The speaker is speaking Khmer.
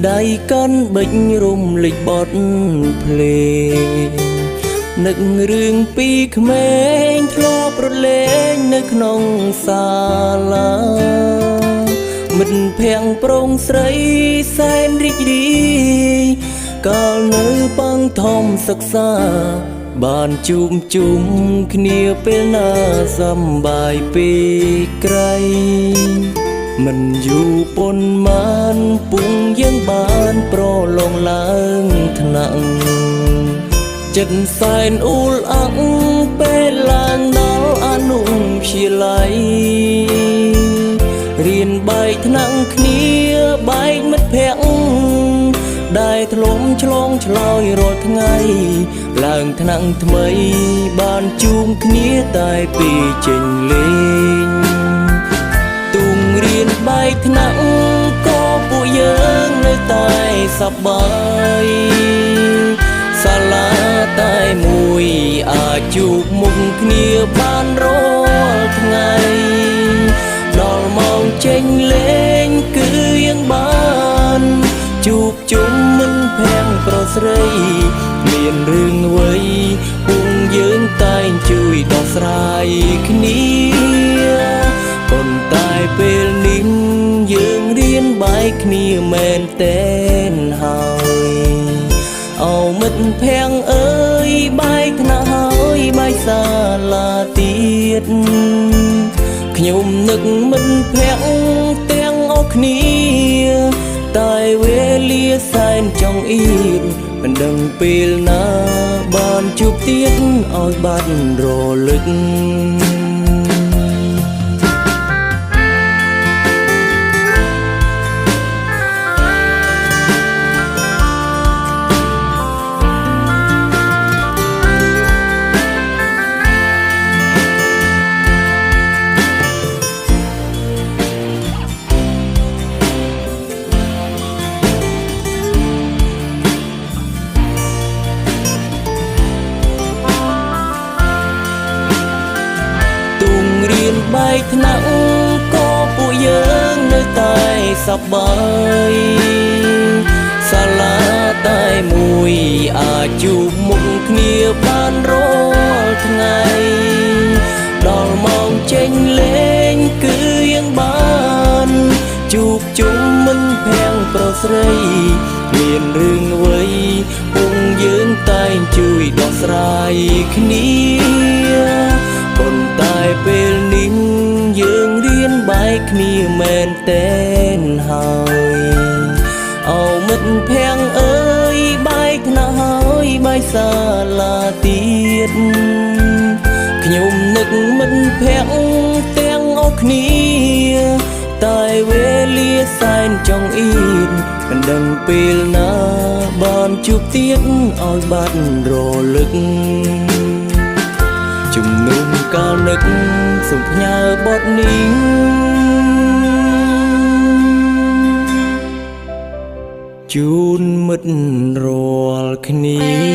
ដៃកាន់បិចរំលេចបទភ្លេងនឹករឿងពីក្មេងធ្លាប់រត់លេងនៅក្នុងសាលាមិត្តភក្តិប្រុងស្រីសែនរីករាយកាលនៅបឹងធំសិក្សាបានជួបជុំគ្នាពេលណាសប្បាយពេកក្រៃមិនយូរប៉ុន្មានពុំយើងបានប្រឡងឡើងថ្នាក់ចិត្តសែនអ៊ូលអង្ពេលឡើងដល់អនុវិទ្យាល័យរៀនបែកថ្នាក់គ្នាបែកមិត្តភក្តិដែលធ្លុំឆ្លងឆ្លើយរាល់ថ្ងៃឡើងថ្នាក់ថ្មីបានជួបគ្នាតែពីចេញលេងទូងរៀនបែកថ្នាក់ក៏ពួកយើងនៅតែសប្បាយសាលាតែមួយអាចជួបមុខគ្នាបានរាល់ថ្ងៃដល់ម៉ោងចេញលេងគឺយើងបានជួបជុំមិត្តភក្តិប្រុសស្រីមានរឿងអ្វីពួកយើងតែងជួយដោះស្រាយគ្នាប៉ុន្តែពេលនេះយើងរៀនបែកគ្នាមែនតែនហើយអោមិត្តភក្តិអើយបែកថ្នាក់ហើយបែកសាលាទៀតខ្ញុំនឹកមិត្តភក្តិទាំងអស់គ្នាតែវេលាសែនចង់អៀតមិនដឹងពេលណាបានជួបទៀតឲ្យបាត់រលឹកបែកថ្នាក់ក៏ពួកយើងនៅតែសប្បាយសាលាតែមួយអាចជួបមុខគ្នាបានរាល់ថ្ងៃដល់ម៉ោងចេញលេងគឺយើងបានជួបជុំមិត្តភក្តិប្រុសស្រីមានរឿងអ្វីពួកយើងតែងជួយដោះស្រាយគ្នាប៉ុន្តែពេលនេះយើងរៀនបែកគ្នាមែនតែនហើយអោមិត្តភក្តិអើយបែកថ្នាក់ហើយបែកសាលាទៀតខ្ញុំនឹកមិត្តភក្តិទាំងអស់គ្នាតែវេលាសែនចង់អៀតមិនដឹងពេលណាបានជួបទៀតឲ្យបាត់រលឹកជំនុំកាលនឹកសូមផ្ញើបទនេះជូនមិត្តរាល់គ្នា